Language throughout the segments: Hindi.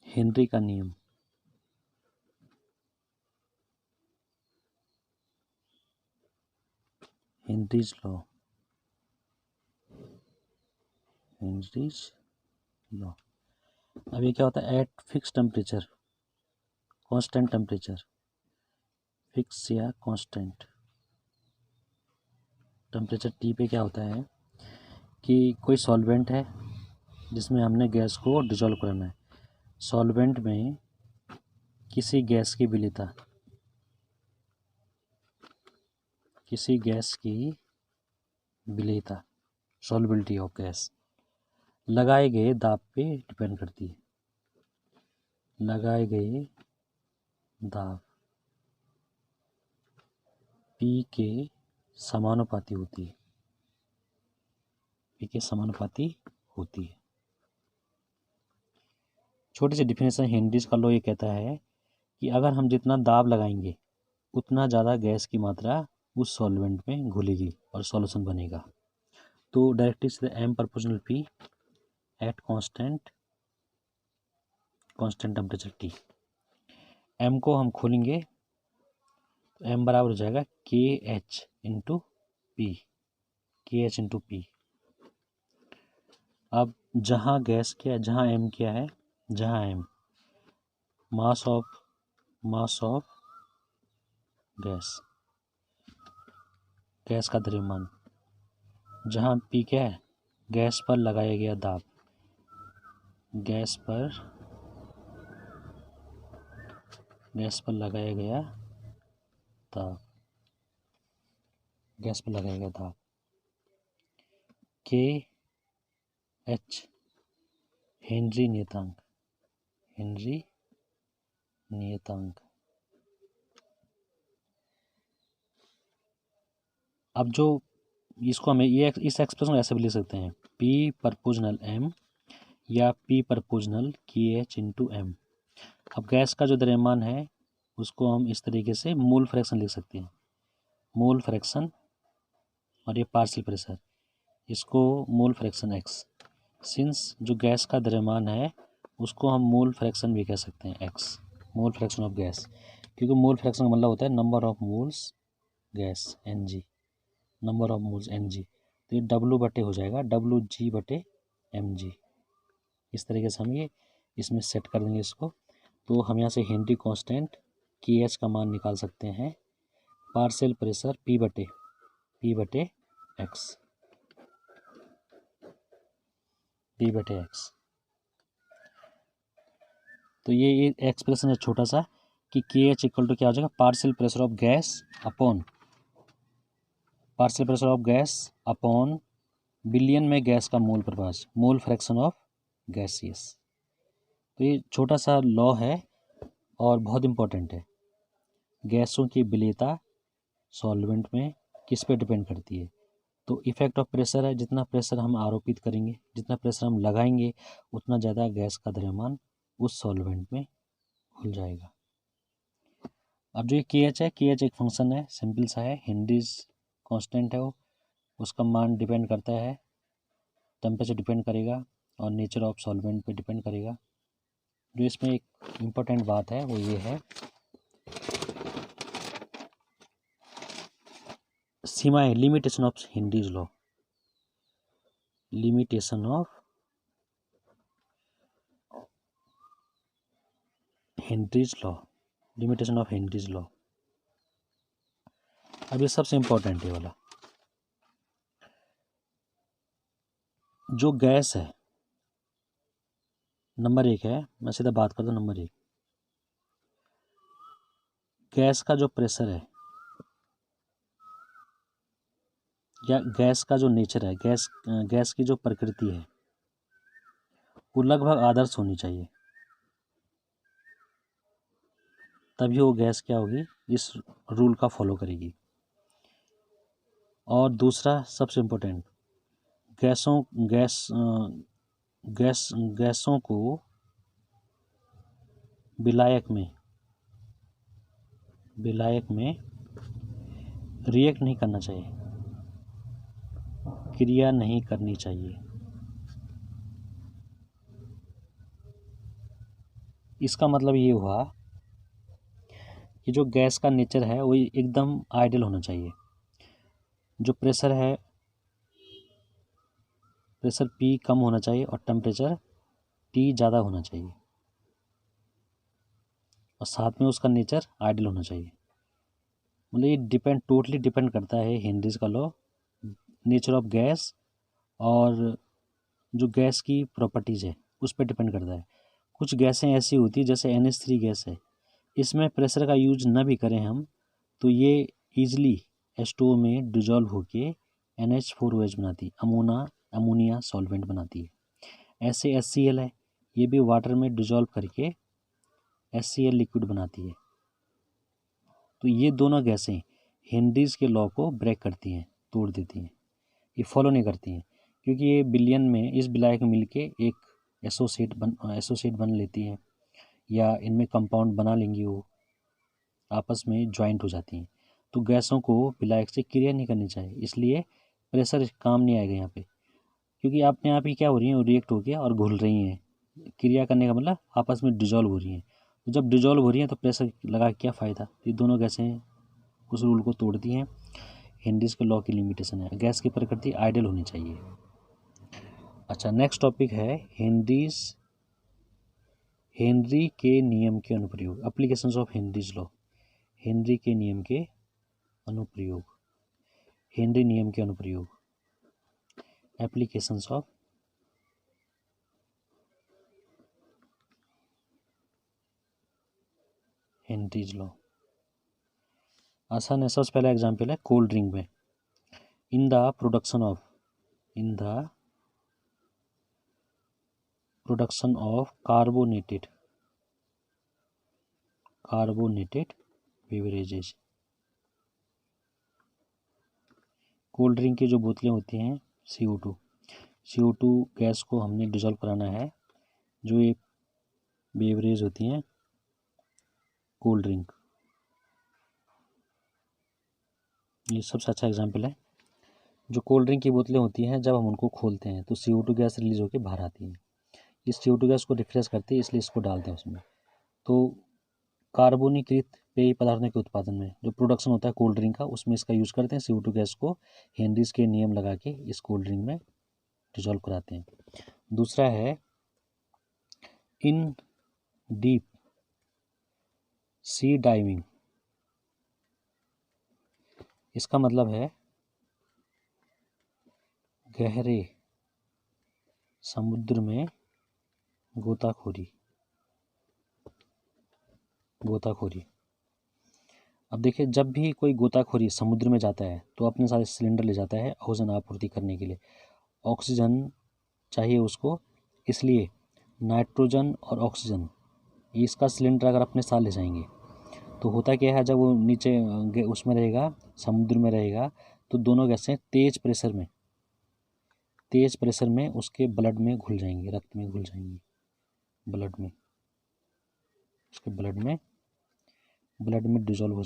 हेनरी का नियम, हेनरीज लॉ, हेनरीज लॉ। अब ये क्या होता है? Eight fix temperature, constant temperature, fix या कांस्टेंट टेम्परेचर टी पे क्या होता है कि कोई सॉल्वेंट है जिसमें हमने गैस को डिसॉल्व करना है। सॉल्वेंट में किसी गैस की विलेयता, किसी गैस की विलेयता, सॉल्युबिलिटी ऑफ गैस लगाए गए दाब पे डिपेंड करती है। लगाए गए दाब पी के समानुपाती होती है, पी के समानुपाती होती है। छोटी सी डिफिनेशन हेनरीज का लॉ ये कहता है कि अगर हम जितना दाब लगाएंगे उतना ज़्यादा गैस की मात्रा उस सॉल्वेंट में घुलेगी और सॉल्यूशन बनेगा। तो डायरेक्टली सीधे M proportional P at constant temperature T. M को हम खोलेंगे तो एम बराबर हो जाएगा K H into P, K H into P. अब जहाँ गैस क्या है, जहाँ एम क्या है, जहाँ M mass of gas, gas का द्रव्यमान, जहाँ पी क्या है, गैस पर लगाया गया दाब, गैस पर लगाया गया दाब, गैस पर लगाया गया दाब। के एच हेनरी नियतांक, हेनरी नियतांक। अब जो इसको हमें ये इस एक्सप्रेशन ऐसे भी लिख सकते हैं, पी प्रपोजनल एम या पी प्रपोजनल के एच इंटू एम। अब गैस का जो द्रव्यमान है उसको हम इस तरीके से मोल फ्रैक्शन लिख सकते हैं, मोल फ्रैक्शन, और ये पार्शियल प्रेशर, इसको मोल फ्रैक्शन एक्स। सिंस जो गैस का द्रव्यमान है उसको हम मोल फ्रैक्शन भी कह सकते हैं X, mole fraction of gas, क्योंकि मोल फ्रैक्शन का मतलब होता है number of moles gas, N G, number of moles N G. तो ये डब्लू बटे हो जाएगा डब्लू जी बटे एम जी। इस तरीके से हम ये इसमें सेट कर देंगे इसको। तो हम यहाँ से हेनरी कांस्टेंट के एच का मान निकाल सकते हैं, पार्शियल प्रेशर पी बटे एक्स, पी बटे एक्स। तो ये एक्सप्रेशन है छोटा सा कि के एच इक्वल टू क्या हो जाएगा, partial pressure of gas upon, partial pressure of gas upon billion में गैस का मोल प्रभाज, मोल फ्रैक्शन ऑफ गैसियस। तो ये छोटा सा लॉ है और बहुत इम्पोर्टेंट है। गैसों की विलेयता सॉल्वेंट में किस पे डिपेंड करती है? तो इफेक्ट ऑफ प्रेशर है, जितना प्रेशर हम आरोपित करेंगे, जितना प्रेशर हम लगाएंगे उतना ज़्यादा गैस का द्रव्यमान उस सॉल्वेंट में घुल जाएगा। अब जो ये के एच है, के एच एक फंक्शन है, सिंपल सा है, हेनरीज कांस्टेंट है वो, उसका मान डिपेंड करता है, टेम्परेचर डिपेंड करेगा और नेचर ऑफ सॉल्वेंट पे डिपेंड करेगा। जो इसमें एक इम्पोर्टेंट बात है वो ये है, सीमाएं, limitation of Henry's law, limitation of Henry's law, limitation of Henry's law. अब ये सबसे इम्पोर्टेंट है वाला, जो गैस है नंबर एक है, मैं सीधा बात करता हूँ नंबर एक, गैस का जो प्रेशर है या गैस का जो नेचर है, गैस की जो प्रकृति है वो लगभग आदर्श होनी चाहिए, तभी वो गैस क्या होगी, इस रूल का फॉलो करेगी। और दूसरा सबसे इम्पोर्टेंट, गैसों को विलायक में रिएक्ट नहीं करना चाहिए, क्रिया नहीं करनी चाहिए। इसका मतलब ये हुआ कि जो गैस का नेचर है वो एकदम आइडियल होना चाहिए। जो प्रेशर है, प्रेशर P कम होना चाहिए और टेम्परेचर T ज़्यादा होना चाहिए, और साथ में उसका नेचर आइडियल होना चाहिए। मतलब ये टोटली डिपेंड करता है हेनरीज का लॉ, नेचर ऑफ गैस और जो गैस की प्रॉपर्टीज़ है उस पर डिपेंड करता है। कुछ गैसें ऐसी होती है जैसे NH3 गैस है, इसमें प्रेशर का यूज ना भी करें हम तो ये ईजिली H2O में डिजॉल्व होके NH4OH बनाती, अमोनिया सॉल्वेंट बनाती है। ऐसे HCl है, ये भी वाटर में डिजॉल्व करके HCl लिक्विड बनाती है। तो ये दोनों गैसें हेनरीज के लॉ को ब्रेक करती हैं, तोड़ देती हैं, ये फॉलो नहीं करती हैं, क्योंकि ये बिलियन में इस विलायक मिल के एक एसोसिएट बन लेती हैं, या इनमें कंपाउंड बना लेंगी, वो आपस में ज्वाइंट हो जाती हैं। तो गैसों को विलायक से क्रिया नहीं करनी चाहिए, इसलिए प्रेशर काम नहीं आएगा यहाँ पे, क्योंकि अपने आप ही क्या हो रही हैं, रिएक्ट होकर और घुल रही हैं। क्रिया करने का मतलब आपस में डिजॉल्व हो रही हैं। तो जब डिजॉल्व हो रही हैं तो प्रेशर लगा क्या फ़ायदा। ये दोनों गैसें उस रूल को तोड़ती हैं। हेनरीज के लॉ की लिमिटेशन है, गैस की प्रकृति आइडियल होनी चाहिए। अच्छा, नेक्स्ट टॉपिक है हेनरी के नियम के अनुप्रयोग, applications of Henry's law. Henry के नियम के अनुप्रयोग, हेनरी नियम के अनुप्रयोग, एप्लीकेशंस ऑफ हेनरीज लॉ। आसान है। सबसे पहला एग्जाम्पल है कोल्ड ड्रिंक में, in the production of carbonated beverages. Cold drink की जो बोतलें होती हैं CO2 गैस को हमने डिजॉल्व कराना है, जो ये बेवरेज होती हैं कोल्ड ड्रिंक, ये सबसे अच्छा एग्जाम्पल है। जो कोल्ड ड्रिंक की बोतलें होती हैं, जब हम उनको खोलते हैं तो CO2 गैस रिलीज होकर बाहर आती है। इस CO2 गैस को रिफ्रेश करती है, इसलिए इसको डालते हैं उसमें। तो कार्बोनीकृत पेय पदार्थों के उत्पादन में जो प्रोडक्शन होता है कोल्ड ड्रिंक का, उसमें इसका यूज़ करते हैं। CO2 गैस को हेनरीज के नियम लगा के इस कोल्ड ड्रिंक में डिजॉल्व कराते हैं। दूसरा है इन डीप सी डाइविंग। इसका मतलब है गहरे समुद्र में गोताखोरी। अब देखिए, जब भी कोई गोताखोरी समुद्र में जाता है तो अपने साथ सिलेंडर ले जाता है ऑक्सीजन आपूर्ति करने के लिए। ऑक्सीजन चाहिए उसको, इसलिए नाइट्रोजन और ऑक्सीजन, इसका सिलेंडर अगर अपने साथ ले जाएंगे तो होता क्या है, जब वो नीचे उसमें रहेगा, समुद्र में रहेगा, तो दोनों गैसें तेज़ प्रेशर में उसके ब्लड में घुल जाएंगी, रक्त में घुल जाएंगी, उसके ब्लड में डिजॉल्व हो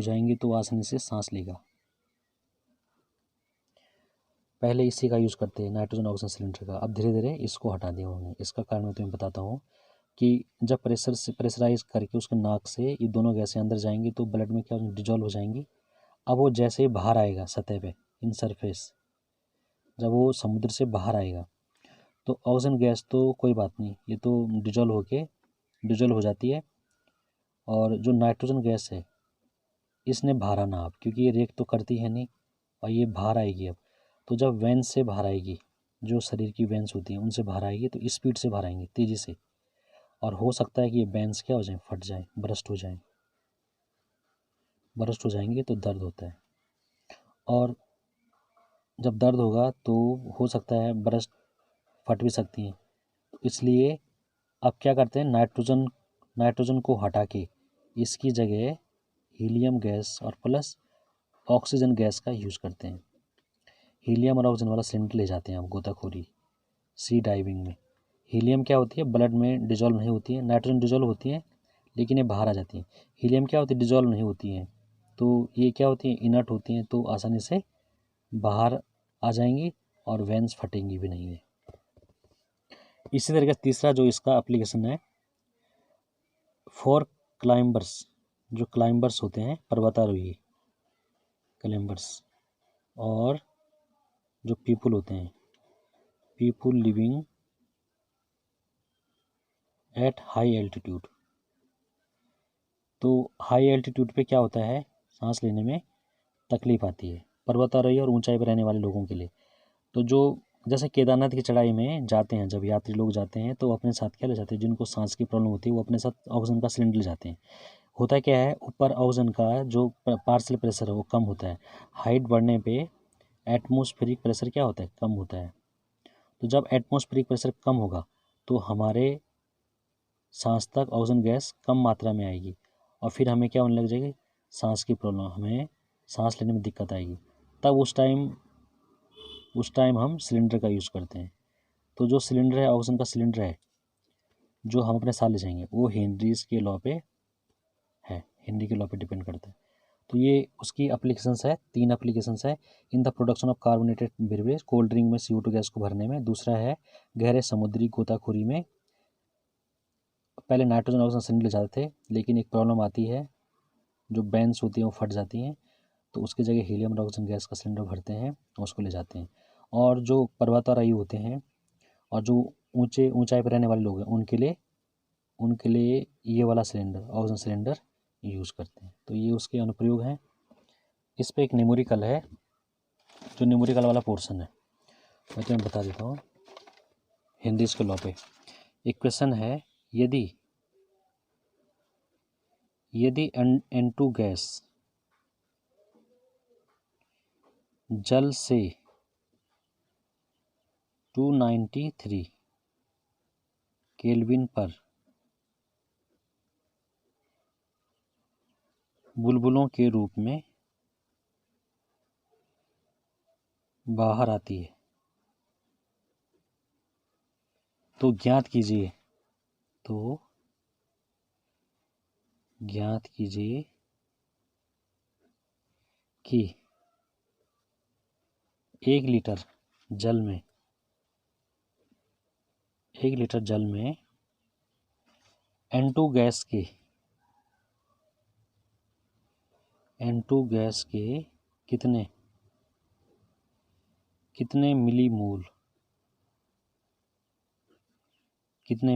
जाएंगी तो आसानी से सांस लेगा। पहले इसी का यूज़ करते हैं, नाइट्रोजन ऑक्सीजन सिलेंडर का। अब धीरे धीरे इसको हटा दिया उन्होंने। इसका कारण मैं तुम्हें बताता हूँ कि जब प्रेशराइज करके उसके नाक से ये दोनों गैसें अंदर जाएंगी तो ब्लड में क्या डिजॉल्व हो जाएंगी। अब वो जैसे ही बाहर आएगा सतह पे, इन सरफेस, जब वो समुद्र से बाहर आएगा तो ऑक्सीजन गैस तो कोई बात नहीं, ये तो डिजॉल्व हो जाती है। और जो नाइट्रोजन गैस है, इसने बाहर आना अब, क्योंकि ये रिएक्ट तो करती है नहीं, और ये बाहर आएगी अब। तो जब वेंस से बाहर आएगी, जो शरीर की वेंस होती हैं उनसे बाहर आएगी, तो स्पीड से बाहर आएंगी, तेज़ी से। और हो सकता है कि ये वेंस क्या हो जाए, फट जाए, बरस्ट हो जाएंगे तो दर्द होता है। और जब दर्द होगा तो हो सकता है बरस्ट फट भी सकती हैं। तो इसलिए अब क्या करते हैं, नाइट्रोजन को हटा के इसकी जगह हीलियम गैस और प्लस ऑक्सीजन गैस का यूज़ करते हैं। हीलियम और ऑक्सीजन वाला सिलेंडर ले जाते हैं अब गोताखोरी सी डाइविंग में। हीलियम क्या होती है, ब्लड में डिजॉल्व नहीं होती है। नाइट्रोजन डिजॉल्व होती है लेकिन ये बाहर आ जाती है। हीलियम क्या होती है, डिजॉल्व नहीं होती हैं, तो ये क्या होती हैं, इनर्ट होती हैं, तो आसानी से बाहर आ जाएंगी और वेंस फटेंगी भी नहीं है। इसी तरीके से तीसरा जो इसका एप्लीकेशन है फॉर क्लाइंबर्स, जो क्लाइंबर्स होते हैं पर्वतारोही क्लाइंबर्स, और जो पीपल होते हैं people living at high altitude. तो हाई एल्टीट्यूड पे क्या होता है, सांस लेने में तकलीफ आती है पर्वतारोही और ऊंचाई पर रहने वाले लोगों के लिए। तो जो जैसे केदारनाथ की चढ़ाई में जाते हैं, जब यात्री लोग जाते हैं तो अपने साथ क्या ले जाते हैं, जिनको सांस की प्रॉब्लम होती है वो अपने साथ ऑक्सीजन का सिलेंडर ले जाते हैं। होता क्या है, ऊपर ऑक्सीजन का जो पार्शियल प्रेशर है वो कम होता है, हाइट बढ़ने पे एटमॉस्फेरिक प्रेशर क्या होता है, कम होता है। तो जब एटमॉस्फेरिक प्रेशर कम होगा तो हमारे सांस तक ऑक्सीजन गैस कम मात्रा में आएगी और फिर हमें क्या होने लग जाएगी, सांस की प्रॉब्लम, हमें सांस लेने में दिक्कत आएगी। तब उस टाइम हम सिलेंडर का यूज़ करते हैं। तो जो सिलेंडर है, ऑक्सीजन का सिलेंडर है जो हम अपने साथ ले जाएंगे, वो हेनरीज के लॉ पे है, हेनरी के लॉ पे डिपेंड करता है। तो ये उसकी एप्लीकेशंस है, 3 एप्लीकेशंस है। In the production of carbonated beverage, cold drink में CO2 गैस को भरने में। दूसरा है गहरे समुद्री गोताखोरी में। पहले नाइट्रोजन ऑक्सीजन सिलेंडर ले जाते थे, लेकिन एक प्रॉब्लम आती है, जो बैंस होती हैं वो फट जाती हैं, तो उसकी जगह हीलियम और ऑक्सीजन गैस का सिलेंडर भरते हैं और उसको ले जाते हैं। और जो पर्वतारोही होते हैं और जो ऊंचाई पर रहने वाले लोग हैं, उनके लिए ये वाला सिलेंडर, ऑक्सीजन सिलेंडर यूज़ करते हैं। तो ये उसके अनुप्रयोग हैं। इस पे एक न्यूमेरिकल है, जो न्यूमेरिकल वाला पोर्शन है मैं तुम्हें बता देता हूँ। हेनरीज के लॉ पे एक क्वेश्चन है, यदि N2 गैस जल से 293 केल्विन पर बुलबुलों के रूप में बाहर आती है तो ज्ञात कीजिए कि 1 लीटर जल में N2 गैस के कितने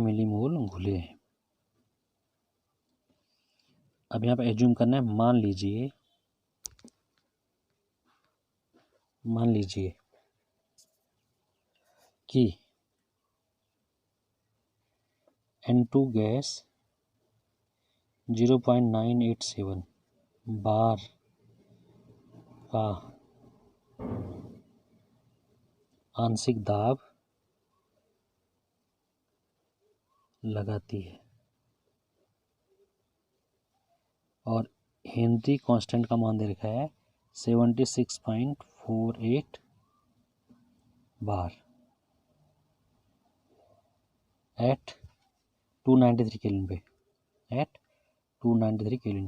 मिलीमोल घुले हैं। अब यहाँ पे एज्यूम करना है, मान लीजिए कि N2 गैस 0.987 बार का आंशिक दाब लगाती है और हेनरी कांस्टेंट का मान दे रखा है 76.48 बार एट 293 केल्विन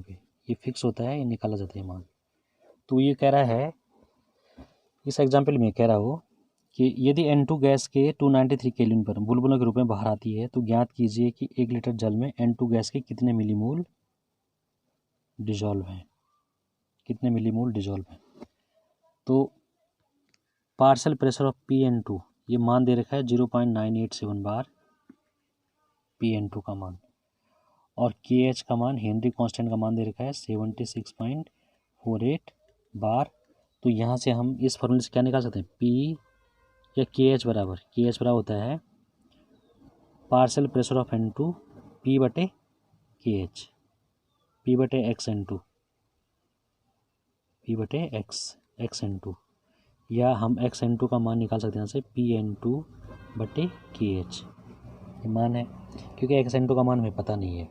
पे। ये फिक्स होता है, ये निकाला जाता है मान। तो ये कह रहा है, इस एग्जाम्पल में कह रहा हो कि यदि N2 गैस के 293 केल्विन पर बुलबुलों के रूप में बाहर आती है तो ज्ञात कीजिए कि 1 लीटर जल में N2 गैस के कितने मिलीमोल डिजॉल्व हैं। तो पार्शियल प्रेशर ऑफ PN2 ये मान दे रखा है 0.987 बार PN2 का मान, और KH का मान, हेनरी कांस्टेंट का मान दे रखा है 76.48 बार। तो यहाँ से हम इस फॉर्मूले से क्या निकाल सकते हैं, P या KH बराबर होता है partial pressure of N2 P बटे KH, P बटे XN2, या हम XN2 का मान निकाल सकते हैं यहाँ से PN2 बटे KH। ये मान है, क्योंकि XN2 का मान हमें पता नहीं है,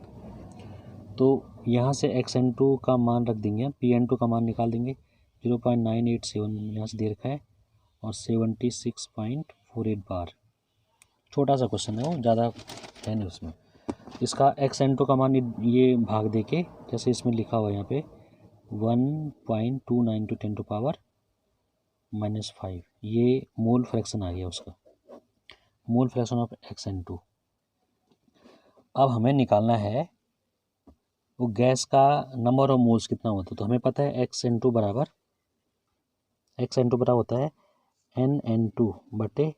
तो यहाँ से XN2 का मान रख देंगे, PN2 का मान निकाल देंगे। 0.987 यहाँ से दे रखा है और 76.48 बार। छोटा सा क्वेश्चन है, वो ज़्यादा है नहीं उसमें। इसका XN2 का मान ये भाग दे के, जैसे इसमें लिखा हुआ है यहाँ पे 1.29 × 10⁻⁻⁵, ये मोल फ्रैक्शन आ गया उसका। मोल फ्रैक्शन ऑफ XN2। अब हमें निकालना है वो गैस का नंबर ऑफ मोल्स कितना होता है। तो हमें पता है XN2 बराबर होता है NN2 बटे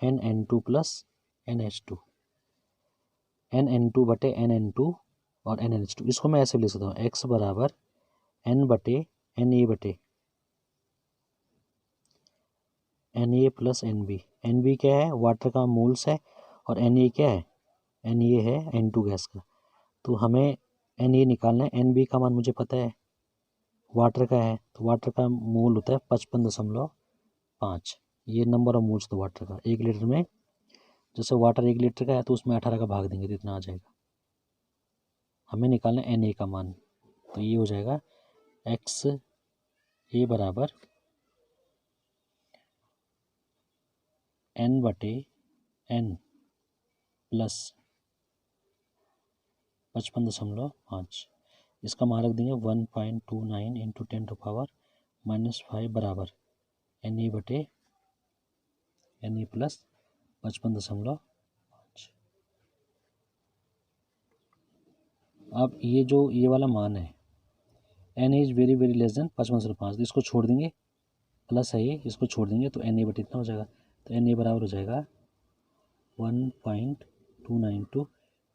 NN2 प्लस NH2, NN2 बटे NN2 और NH2। इसको मैं ऐसे लिख सकता हूँ, X बराबर N बटे Na बटे Na प्लस NB। NB क्या है, वाटर का मोल्स है, और Na क्या है, Na है N2 गैस का। तो हमें Na निकालना है। NB का मान मुझे पता है, वाटर का है, तो वाटर का मोल होता है 55.5। ये नंबर ऑफ मोल्स तो वाटर का 1 लीटर में, जैसे वाटर 1 लीटर का है तो उसमें 18 का भाग देंगे तो इतना आ जाएगा। हमें निकालना है Na का मान, तो ये हो जाएगा XA बराबर N बटे N प्लस 55.5। इसका मान रख देंगे 1.29 इंटू 10⁻⁻5 बराबर Na बटे Na प्लस 55.5। अब ये वाला मान है Na is very very less than 55.5, तो इसको छोड़ देंगे, प्लस है ये, इसको छोड़ देंगे तो Na बटे इतना हो जाएगा। तो Na बराबर हो जाएगा 1.29 टू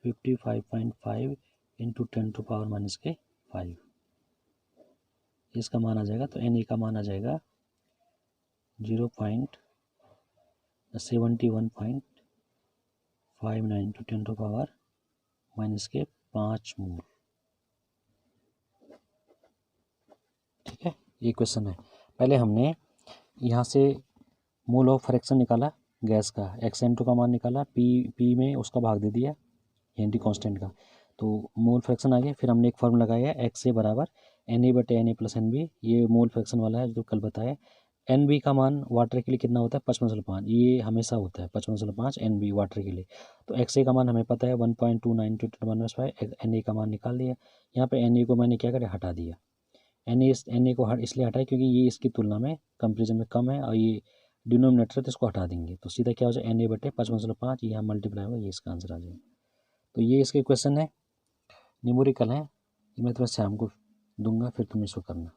55.5 इंटू 10⁻⁻5। इसका मान आ जाएगा, तो Na का मान आ जाएगा 0.71.59 इंटू 10⁻⁻5 मोल। ठीक है, ये क्वेश्चन है। पहले हमने यहाँ से मोल ऑफ फ्रैक्शन निकाला गैस का, XN2 का मान निकाला, P में उसका भाग दे दिया हेनरी कांस्टेंट का, तो मोल फ्रैक्शन आ गया। फिर हमने एक फॉर्मूला लगाया XA बराबर Na बटे Na प्लस NB, ये मोल फ्रैक्शन वाला है जो कल बताया। NB का मान वाटर के लिए कितना होता है 55.5, ये हमेशा होता है 55.5 NB वाटर के लिए। तो XA का मान हमें पता है 1.29 टू 10⁻⁵, Na का मान निकाल दिया। यहाँ पे Na को मैंने क्या करा, हटा दिया। Na को इसलिए हटाया क्योंकि ये इसकी तुलना में कंपेरिजन में कम है, और ये डिनोमिनेटर है तो इसको हटा देंगे, तो सीधा क्या हो जाए Na बटे 55.5, यहाँ मल्टीप्लाई होगा, ये इसका आंसर आ जाएगा। तो ये इसके क्वेश्चन है, न्यूमेरिकल है, ये मैं तुम्हें शाम को दूंगा, फिर तुम इसको करना।